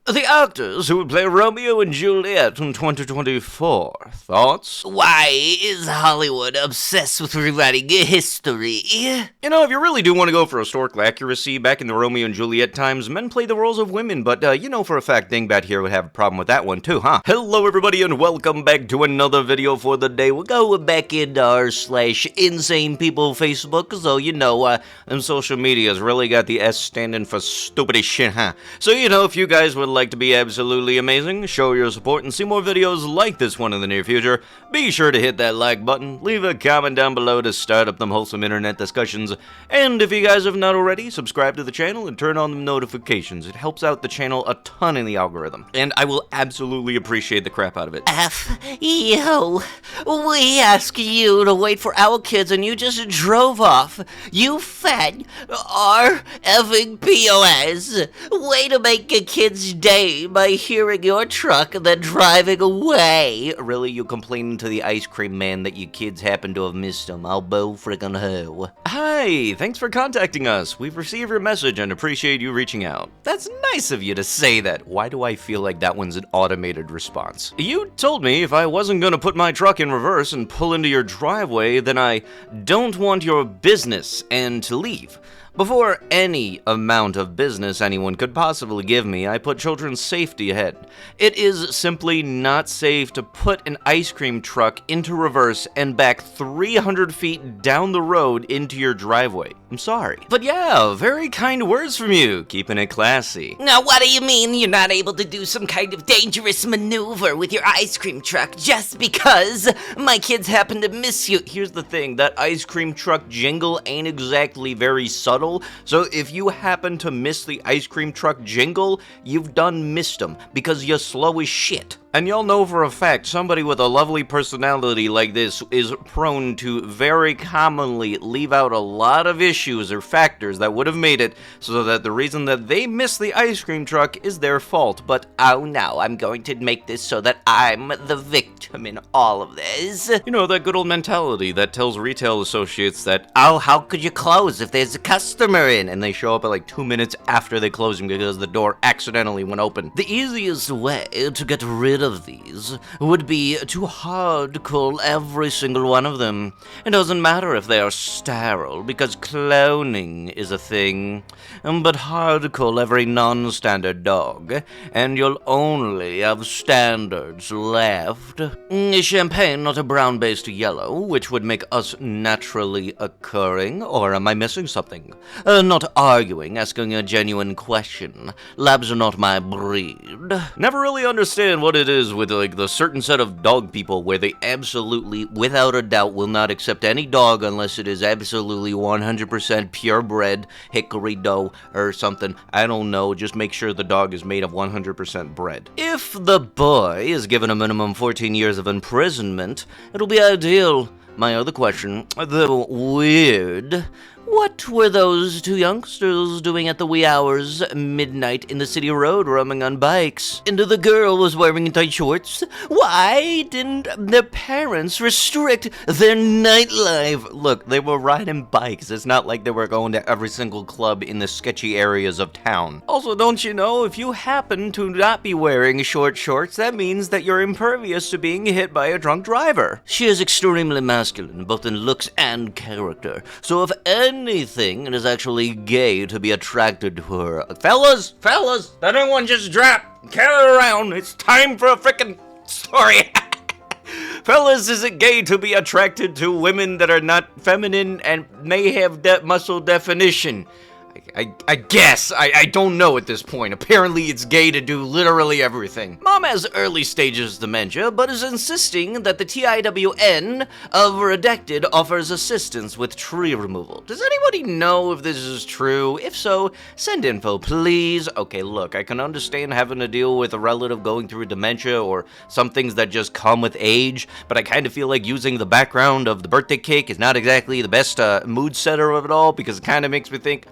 The actors who would play Romeo and Juliet in 2024. Thoughts? Why is Hollywood obsessed with rewriting history? You know, if you really do want to go for historical accuracy, back in the Romeo and Juliet times, men played the roles of women, but you know for a fact Dingbat here would have a problem with that one too, huh? Hello everybody and welcome back to another video for the day. We're going back into r/insane people Facebook, so you know, and social media has really got the S standing for stupid as shit, huh? So you know, if you guys would like to be absolutely amazing, show your support, and see more videos like this one in the near future, be sure to hit that like button, leave a comment down below to start up them wholesome internet discussions, and if you guys have not already, subscribe to the channel and turn on the notifications. It helps out the channel a ton in the algorithm, and I will absolutely appreciate the crap out of it. Yo, we asked you to wait for our kids and you just drove off. You fat R-effing POS. Way to make a kid's day by hearing your truck and then driving away. Really, you complaining to the ice cream man that you kids happen to have missed him? I'll bow frickin' ho. Hi, thanks for contacting us. We've received your message and appreciate you reaching out. That's nice of you to say that. Why do I feel like that one's an automated response? You told me if I wasn't gonna put my truck in reverse and pull into your driveway, then I don't want your business and to leave. Before any amount of business anyone could possibly give me, I put children's safety ahead. It is simply not safe to put an ice cream truck into reverse and back 300 feet down the road into your driveway. I'm sorry. But yeah, very kind words from you, keeping it classy. Now what do you mean you're not able to do some kind of dangerous maneuver with your ice cream truck just because my kids happen to miss you? Here's the thing, that ice cream truck jingle ain't exactly very subtle. So if you happen to miss the ice cream truck jingle, you've done missed them because you're slow as shit. And y'all know for a fact somebody with a lovely personality like this is prone to very commonly leave out a lot of issues or factors that would have made it so that the reason that they missed the ice cream truck is their fault. But oh no, I'm going to make this so that I'm the victim in all of this. You know, that good old mentality that tells retail associates that, oh, how could you close if there's a customer in? And they show up at like 2 minutes after they close them because the door accidentally went open. The easiest way to get rid of these would be to hard cull every single one of them. It doesn't matter if they are sterile, because cloning is a thing, but hard cull every non-standard dog, and you'll only have standards left. Champagne, not a brown-based yellow, which would make us naturally occurring, or am I missing something? Not arguing, asking a genuine question. Labs are not my breed. Never really understand what it is with like the certain set of dog people where they absolutely, without a doubt, will not accept any dog unless it is absolutely 100% purebred hickory doe or something. I don't know, just make sure the dog is made of 100% bred. If the boy is given a minimum 14 years of imprisonment, it'll be ideal. My other question, the weird. What were those two youngsters doing at the wee hours, midnight, in the city road, roaming on bikes? And the girl was wearing tight shorts? Why didn't their parents restrict their nightlife? Look, they were riding bikes. It's not like they were going to every single club in the sketchy areas of town. Also, don't you know, if you happen to not be wearing short shorts, that means that you're impervious to being hit by a drunk driver. She is extremely masculine, both in looks and character. So if anything, it is actually gay to be attracted to her. Fellas, let anyone just drop, carry around. It's time for a frickin' story. Fellas, is it gay to be attracted to women that are not feminine and may have muscle definition? I guess. I don't know at this point. Apparently it's gay to do literally everything. Mom has early stages dementia, but is insisting that the TIWN of Redacted offers assistance with tree removal. Does anybody know if this is true? If so, send info, please. Okay, look, I can understand having to deal with a relative going through dementia or some things that just come with age, but I kind of feel like using the background of the birthday cake is not exactly the best mood setter of it all, because it kind of makes me think,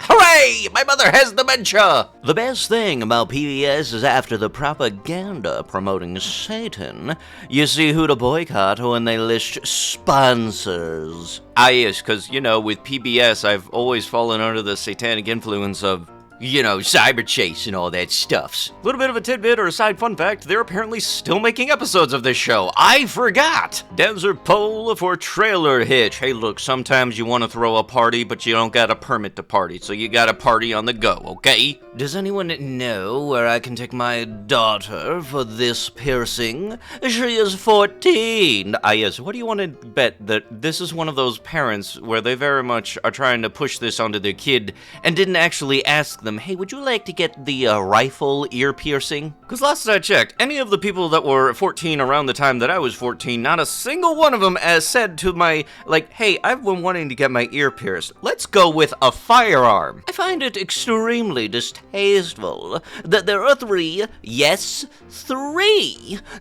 hooray! My mother has dementia! The best thing about PBS is after the propaganda promoting Satan, you see who to boycott when they list sponsors. Ah yes, because, you know, with PBS, I've always fallen under the satanic influence of cyber chase and all that stuffs. A little bit of a tidbit or a side fun fact, they're apparently still making episodes of this show. I forgot! Desert Pole for Trailer Hitch. Hey look, sometimes you want to throw a party, but you don't got a permit to party, so you got to party on the go, okay? Does anyone know where I can take my daughter for this piercing? She is 14. Yes, what do you want to bet that this is one of those parents where they very much are trying to push this onto their kid and didn't actually ask them, hey, would you like to get the rifle ear piercing? Because last I checked, any of the people that were 14 around the time that I was 14, not a single one of them has said to my, hey, I've been wanting to get my ear pierced. Let's go with a firearm. I find it extremely distasteful that there are three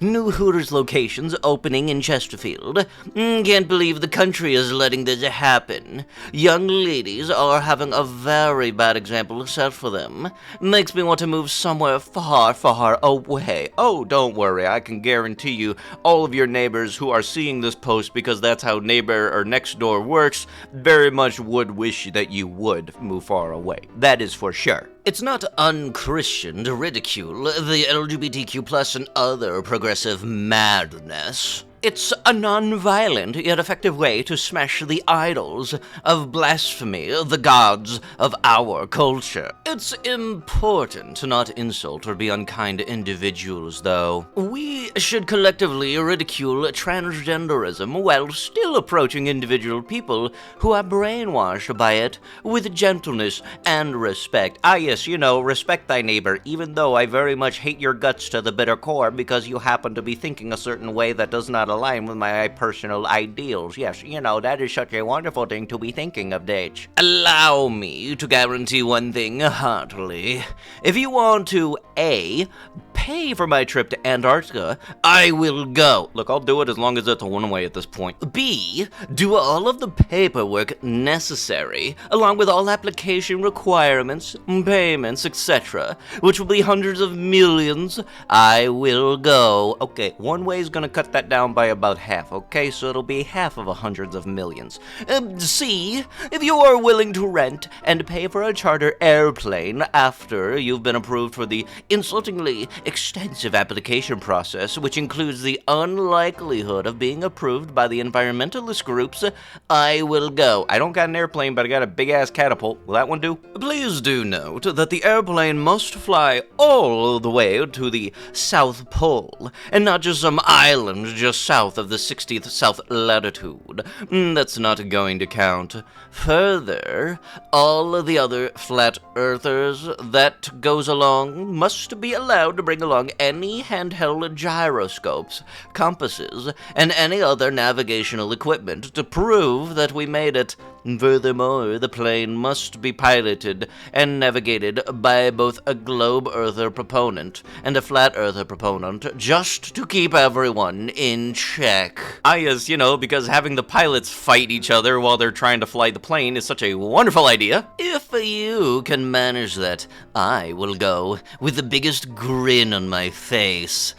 new Hooters locations opening in Chesterfield. Can't believe the country is letting this happen. Young ladies are having a very bad example set for them. Makes me want to move somewhere far, far away. Oh, don't worry, I can guarantee you all of your neighbors who are seeing this post, because that's how neighbor or next door works, very much would wish that you would move far away. That is for sure. It's not unchristian to ridicule the LGBTQ plus and other progressive madness. It's a non-violent yet effective way to smash the idols of blasphemy, the gods of our culture. It's important to not insult or be unkind to individuals, though. We should collectively ridicule transgenderism while still approaching individual people who are brainwashed by it with gentleness and respect. Yes, respect thy neighbor, even though I very much hate your guts to the bitter core because you happen to be thinking a certain way that does not align with my personal ideals. Yes, that is such a wonderful thing to be thinking of, Dage. Allow me to guarantee one thing heartily. If you want to, A, pay for my trip to Antarctica, I will go. Look, I'll do it as long as it's a one-way at this point. B, do all of the paperwork necessary, along with all application requirements, payments, etc., which will be hundreds of millions. I will go. Okay, one way is gonna cut that down by about half, okay? So it'll be half of hundreds of millions. C, if you are willing to rent and pay for a charter airplane after you've been approved for the insultingly extensive application process, which includes the unlikelihood of being approved by the environmentalist groups, I will go. I don't got an airplane, but I got a big-ass catapult. Will that one do? Please do note that the airplane must fly all the way to the South Pole, and not just some island just south of the 60th south latitude. That's not going to count. Further, all of the other flat earthers that goes along must be allowed to bring along any handheld gyroscopes, compasses, and any other navigational equipment to prove that we made it. Furthermore, the plane must be piloted and navigated by both a globe earther proponent and a flat earther proponent, just to keep everyone in check. Yes, because having the pilots fight each other while they're trying to fly the plane is such a wonderful idea. If you can manage that, I will go with the biggest grin on my face.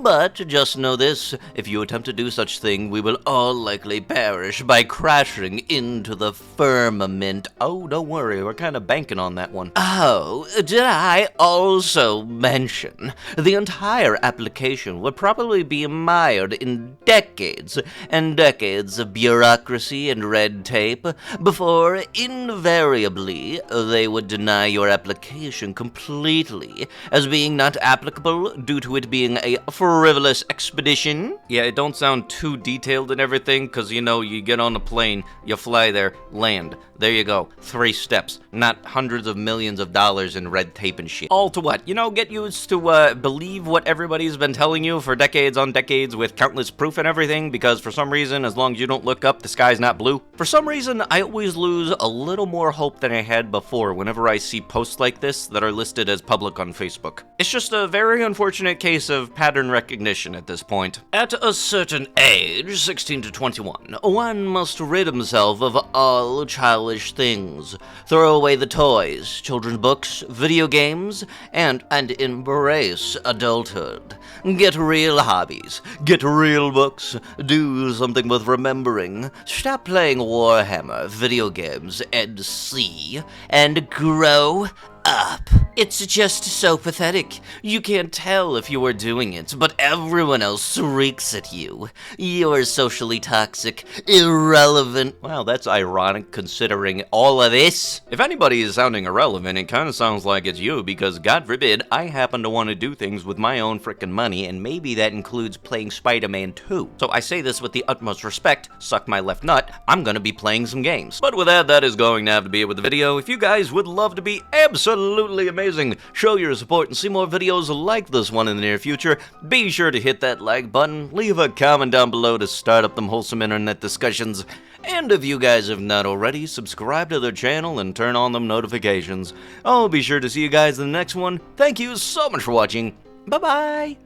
But just know this, if you attempt to do such thing, we will all likely perish by crashing into the firmament. Oh, don't worry, we're kind of banking on that one. Oh, did I also mention the entire application would probably be mired in decades and decades of bureaucracy and red tape before invariably they would deny your application completely as being not applicable due to it being a frivolous expedition. Yeah, it don't sound too detailed and everything, because you get on a plane, you fly there, land. There you go. 3 steps. Not hundreds of millions of dollars in red tape and shit. All to what? Get used to believe what everybody's been telling you for decades on decades with countless proof and everything, because for some reason, as long as you don't look up, the sky's not blue. For some reason, I always lose a little more hope than I had before whenever I see posts like this that are listed as public on Facebook. It's just a very unfortunate case of pattern recognition at this point. At a certain age, 16 to 21, one must rid himself of all childish things, throw away the toys, children's books, video games, and embrace adulthood. Get real hobbies, get real books, do something with remembering, stop playing Warhammer, video games, and grow up. It's just so pathetic. You can't tell if you are doing it, but everyone else reeks at you. You're socially toxic, irrelevant. Well, that's ironic considering all of this. If anybody is sounding irrelevant, it kind of sounds like it's you, because God forbid, I happen to want to do things with my own frickin' money, and maybe that includes playing Spider-Man 2. So I say this with the utmost respect, suck my left nut, I'm gonna be playing some games. But with that is going to have to be it with the video. If you guys would love to be absolutely amazing, show your support and see more videos like this one in the near future, be sure to hit that like button, leave a comment down below to start up them wholesome internet discussions, and if you guys have not already, subscribe to their channel and turn on them notifications. I'll be sure to see you guys in the next one. Thank you so much for watching. Bye-bye!